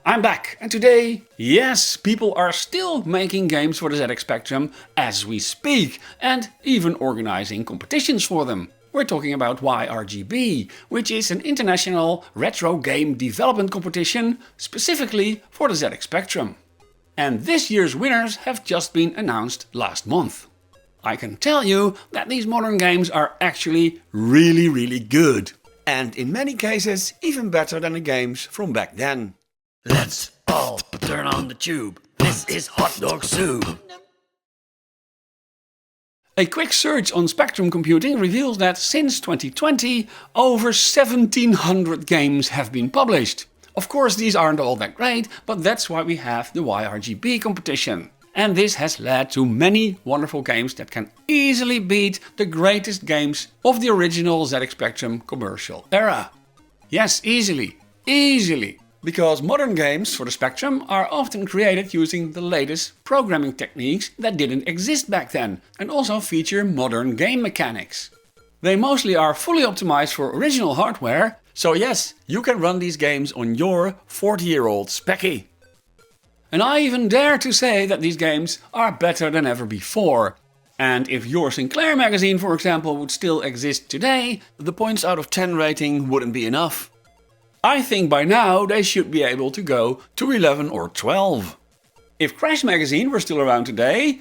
I'm back, and today, yes, people are still making games for the ZX Spectrum as we speak, and even organizing competitions for them. We're talking about YRGB, which is an international retro game development competition specifically for the ZX Spectrum. And this year's winners have just been announced last month. I can tell you that these modern games are actually really good. And in many cases even better than the games from back then. Let's all turn on the tube. This is hot dog soup. A quick search on Spectrum Computing reveals that since 2020 over 1700 games have been published. Of course these aren't all that great, but that's why we have the YRGB competition. And this has led to many wonderful games that can easily beat the greatest games of the original ZX Spectrum commercial era. Yes, easily. Because modern games for the Spectrum are often created using the latest programming techniques that didn't exist back then, and also feature modern game mechanics. They mostly are fully optimized for original hardware, so yes, you can run these games on your 40-year-old Specky. And I even dare to say that these games are better than ever before. And if your Sinclair magazine, for example, would still exist today, the points out of 10 rating wouldn't be enough. I think by now they should be able to go to 11 or 12. If Crash magazine were still around today,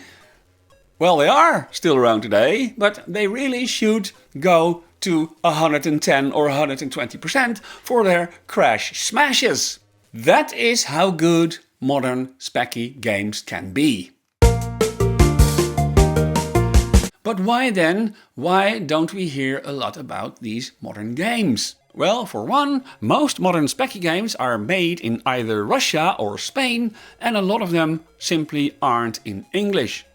well, they are still around today, but they really should go to 110 or 120% for their Crash smashes. That is how good modern Specky games can be. But why then? Why don't we hear a lot about these modern games? Well, for one, most modern Specky games are made in either Russia or Spain, and a lot of them simply aren't in English.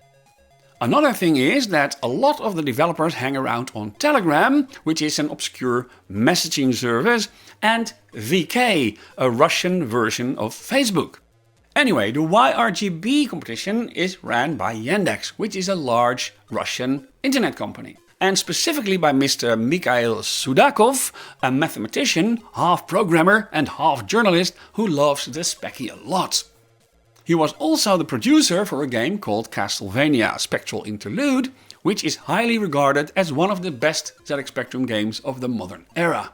Another thing is that a lot of the developers hang around on Telegram, which is an obscure messaging service, and VK, a Russian version of Facebook. Anyway, the YRGB competition is ran by Yandex, which is a large Russian internet company. And specifically by Mr. Mikhail Sudakov, a mathematician, half programmer and half journalist who loves the Specky a lot. He was also the producer for a game called Castlevania Spectral Interlude, which is highly regarded as one of the best ZX Spectrum games of the modern era.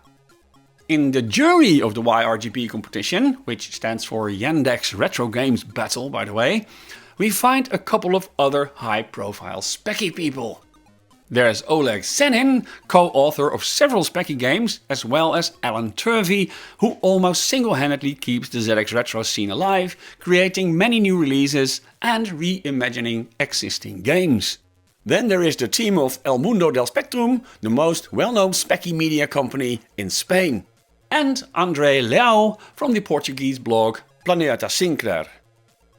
In the jury of the YRGB competition, which stands for Yandex Retro Games Battle by the way, we find a couple of other high-profile Specky people. There's Oleg Senin, co-author of several Specky games, as well as Alan Turvey, who almost single-handedly keeps the ZX Retro scene alive, creating many new releases and reimagining existing games. Then there is the team of El Mundo del Spectrum, the most well-known Specky media company in Spain. And André Leão from the Portuguese blog Planeta Sinclair.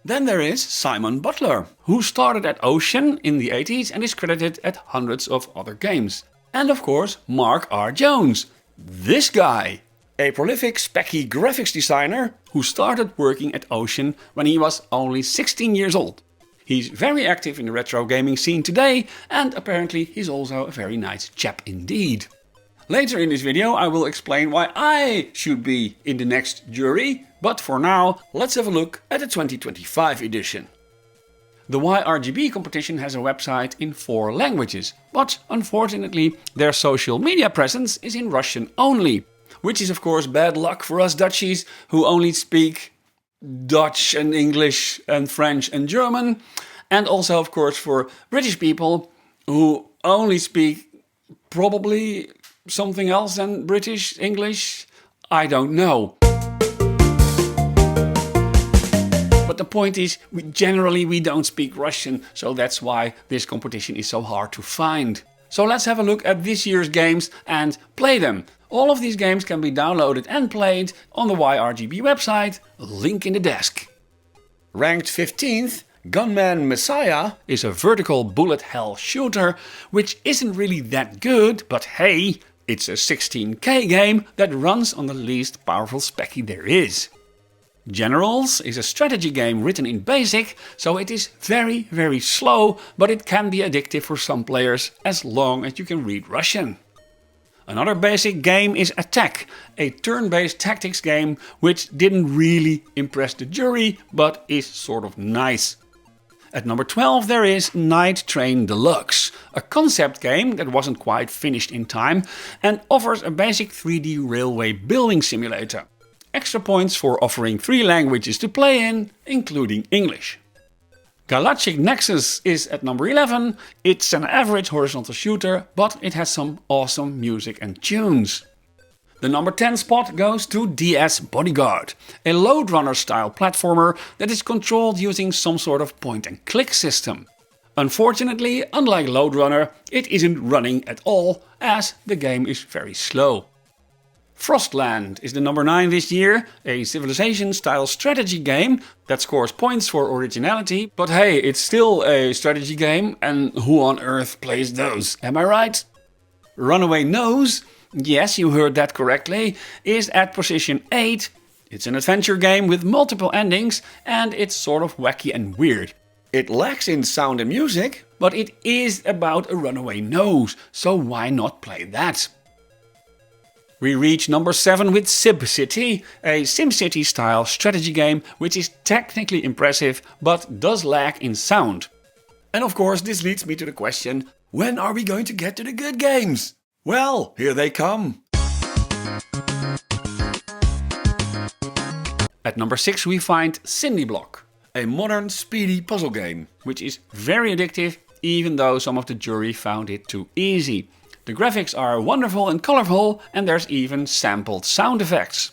Then there is Simon Butler, who started at Ocean in the 80s and is credited at hundreds of other games. And of course Mark R. Jones, this guy, a prolific Specky graphics designer who started working at Ocean when he was only 16 years old. He's very active in the retro gaming scene today, and apparently he's also a very nice chap indeed. Later in this video I will explain why I should be in the next jury, but for now let's have a look at the 2025 edition. The YRGB competition has a website in 4 languages, but unfortunately their social media presence is in Russian only, which is of course bad luck for us Dutchies who only speak Dutch and English and French and German, and also of course for British people who only speak probably something else than British English, I don't know. But the point is, we don't speak Russian, so that's why this competition is so hard to find. So let's have a look at this year's games and play them. All of these games can be downloaded and played on the YRGB website, link in the desk. Ranked 15th, Gunman Messiah is a vertical bullet hell shooter, which isn't really that good, but hey, it's a 16K game that runs on the least powerful Specky there is. Generals is a strategy game written in BASIC, so it is very slow, but it can be addictive for some players as long as you can read Russian. Another basic game is Attack, a turn-based tactics game which didn't really impress the jury, but is sort of nice. At number 12 there is Night Train Deluxe, a concept game that wasn't quite finished in time and offers a basic 3D railway building simulator. Extra points for offering 3 languages to play in, including English. Galactic Nexus is at number 11. It's an average horizontal shooter, but it has some awesome music and tunes. The number 10 spot goes to DS Bodyguard, a Lode Runner style platformer that is controlled using some sort of point and click system. Unfortunately, unlike Lode Runner, it isn't running at all, as the game is very slow. Frostland is the number 9 this year, a civilization-style strategy game that scores points for originality, but hey, it's still a strategy game, and who on earth plays those, am I right? Runaway Nose, yes, you heard that correctly, is at position 8. It's an adventure game with multiple endings, and it's sort of wacky and weird. It lacks in sound and music, but it is about a runaway nose, so why not play that? We reach number 7 with SimCity, a SimCity style strategy game which is technically impressive but does lack in sound. And of course this leads me to the question, when are we going to get to the good games? Well, here they come. At number 6 we find SevenBloks, a modern speedy puzzle game, which is very addictive even though some of the jury found it too easy. The graphics are wonderful and colorful, and there's even sampled sound effects.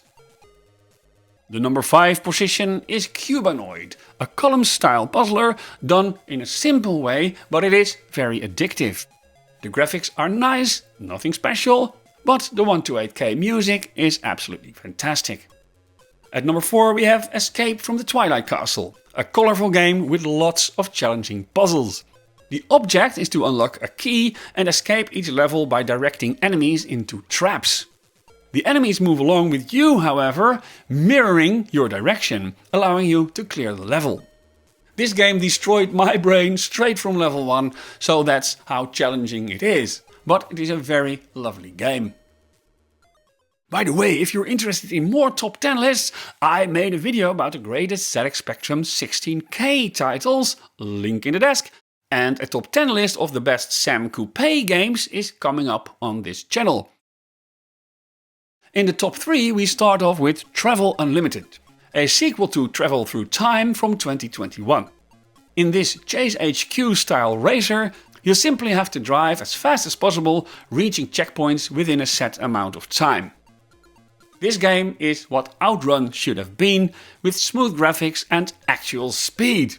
The number 5 position is Cubanoid, a column style puzzler done in a simple way, but it is very addictive. The graphics are nice, nothing special, but the 128K music is absolutely fantastic. At number 4 we have Escape from the Twilight Castle, a colorful game with lots of challenging puzzles. The object is to unlock a key and escape each level by directing enemies into traps. The enemies move along with you, however, mirroring your direction, allowing you to clear the level. This game destroyed my brain straight from level 1, so that's how challenging it is. But it is a very lovely game. By the way, if you're interested in more top 10 lists, I made a video about the greatest ZX Spectrum 16K titles, link in the desk. And a top 10 list of the best Sam Coupe games is coming up on this channel. In the top 3 we start off with Travel Unlimited, a sequel to Travel Through Time from 2021. In this Chase HQ style racer, you simply have to drive as fast as possible, reaching checkpoints within a set amount of time. This game is what Outrun should have been, with smooth graphics and actual speed.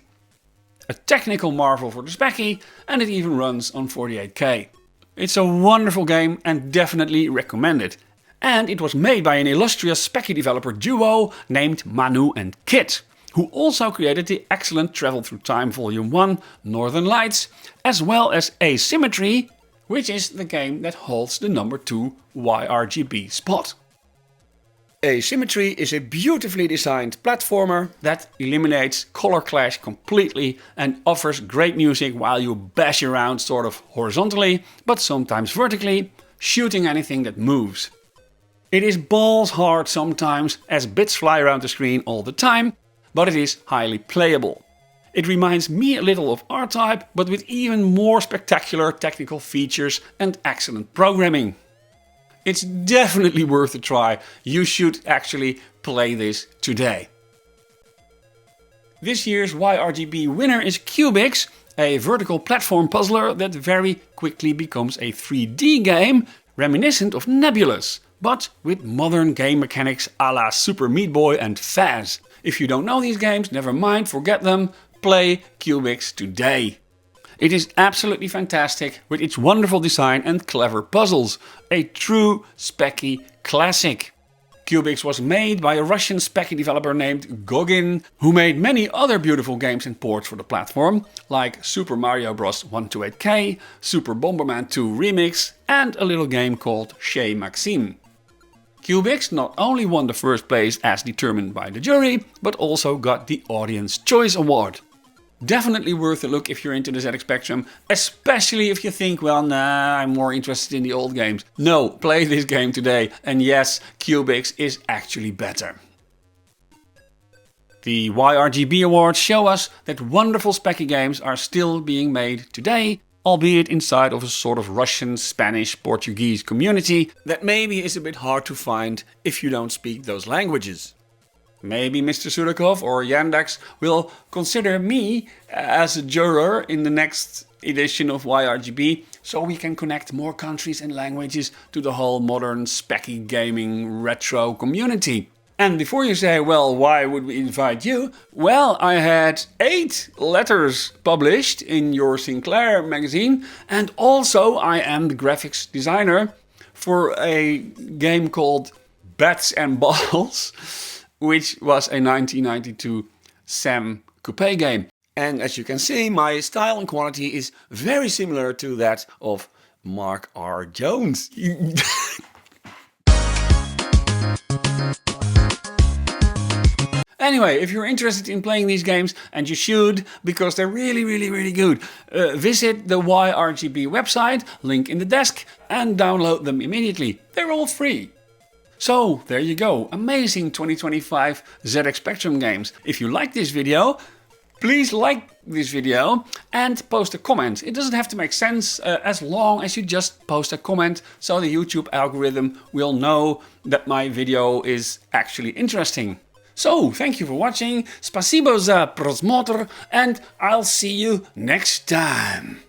A technical marvel for the specky, and it even runs on 48K. It's a wonderful game and definitely recommended. And it was made by an illustrious specky developer duo named Manu and Kit, who also created the excellent Travel Through Time Volume 1 Northern Lights, as well as Asymmetry, which is the game that holds the number 2 YRGB spot. Asymmetry is a beautifully designed platformer that eliminates color clash completely and offers great music while you bash around sort of horizontally, but sometimes vertically, shooting anything that moves. It is balls hard sometimes, as bits fly around the screen all the time, but it is highly playable. It reminds me a little of R-Type, but with even more spectacular technical features and excellent programming. It's definitely worth a try. You should actually play this today. This year's YRGB winner is Cubix, a vertical platform puzzler that very quickly becomes a 3D game reminiscent of Nebulous, but with modern game mechanics a la Super Meat Boy and Faz. If you don't know these games, never mind, forget them, play Cubix today. It is absolutely fantastic with its wonderful design and clever puzzles. A true specky classic. Cubix was made by a Russian specky developer named Gogin, who made many other beautiful games and ports for the platform, like Super Mario Bros. 128K, Super Bomberman 2 Remix, and a little game called Chez Maxime. Cubix not only won the first place as determined by the jury, but also got the Audience Choice Award. Definitely worth a look if you're into the ZX Spectrum, especially if you think, well, nah, I'm more interested in the old games. No, play this game today. And yes, Cubix is actually better. The YRGB awards show us that wonderful specky games are still being made today, albeit inside of a sort of Russian, Spanish, Portuguese community that maybe is a bit hard to find if you don't speak those languages. Maybe Mr. Surakov or Yandex will consider me as a juror in the next edition of YRGB, so we can connect more countries and languages to the whole modern specky gaming retro community. And before you say, well, why would we invite you? Well, I had 8 letters published in your Sinclair magazine, and also I am the graphics designer for a game called Bats and Balls, which was a 1992 Sam Coupe game. And as you can see, my style and quality is very similar to that of Mark R. Jones. Anyway, if you're interested in playing these games, and you should, because they're really good, visit the YRGB website, link in the desk, and download them immediately. They're all free. So, there you go, amazing 2025 ZX Spectrum games. If you like this video, please like this video and post a comment. It doesn't have to make sense as long as you just post a comment, so the YouTube algorithm will know that my video is actually interesting. So, thank you for watching, spasibo za prosmotr, and I'll see you next time.